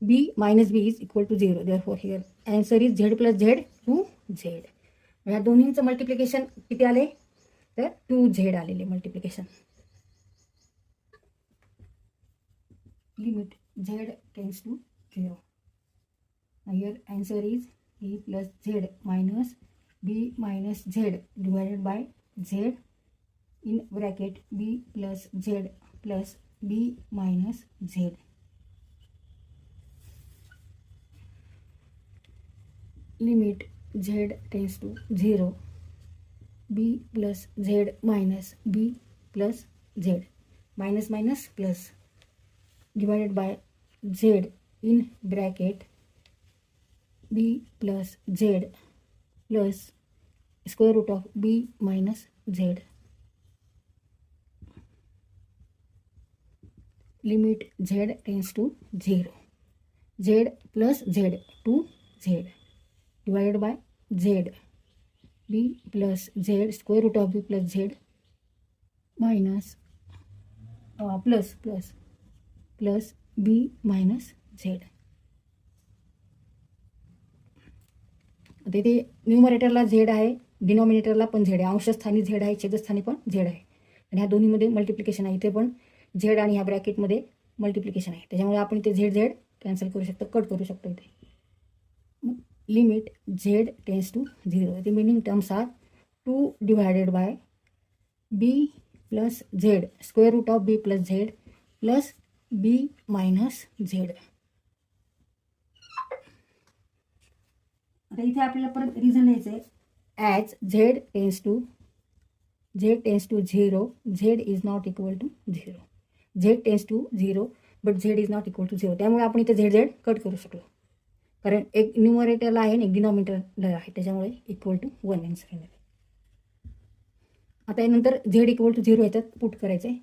b minus b is equal to 0. Therefore here answer is z plus z 2z. या दोन्हींचं multiplication किती आले तर 2z आलेले multiplication. Limit z tends to 0. Here answer is a plus z minus b minus z divided by z in bracket b plus z plus b minus z. Limit z tends to 0, b plus z minus b plus z, minus minus plus, divided by z in bracket b plus z plus square root of b minus z. Limit z tends to 0, z plus z 2z divided by z b plus z square root of b plus z minus plus b minus z. आता इथे न्यूमरेटरला Z आहे, डिनॉमिनेटरला पण Z आहे, अंशस्थानी Z आहे, छेदस्थानी पण Z आहे आणि ह्या दोन्हीमध्ये मल्टिप्लिकेशन आहे. इथे पण झेड आणि ह्या ब्रॅकेटमध्ये मल्टिप्लिकेशन आहे, त्याच्यामुळे आपण इथे झेड झेड कॅन्सल करू शकतो, कट करू शकतो. इथे limit z tends to 0. The meaning terms are 2 divided by b plus z square root of b plus z plus b minus z. आता इथे आपल्याला परत रिझन लिहायचं आहे. As z tends to 0 z is not equal to 0. z tends to 0 but z is not equal to 0. त्यामुळे आपण इथे z z cut करू शकलो, कारण एक न्यूमरेटरला आहे आणि एक डिनॉमिनेटरला आहे, त्याच्यामुळे इक्वल टू 1 आन्सर येणार. आता यानंतर z इक्वल टू 0 ह्याच्यात पुट करायचं आहे.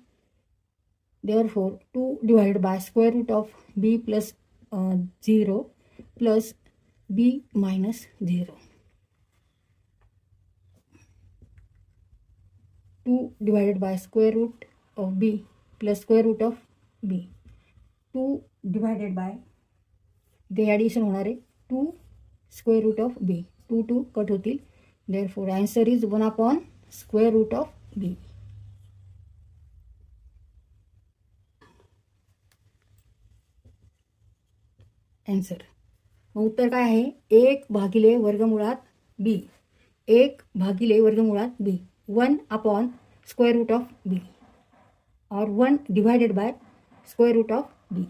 Therefore 2 divided by square root of b plus 0 plus b minus 0. 2 divided by square root of b plus square root of b. 2 divided by ते addition होणार आहे 2 square root of B. 2 2 cut होतील. Therefore answer is 1 upon square root of B. Answer मग उत्तर काय आहे? 1 भागिले वर्गमुळात बी, 1 भागिले वर्गमुळात B, 1 upon square root of B, और 1 divided by square root of B.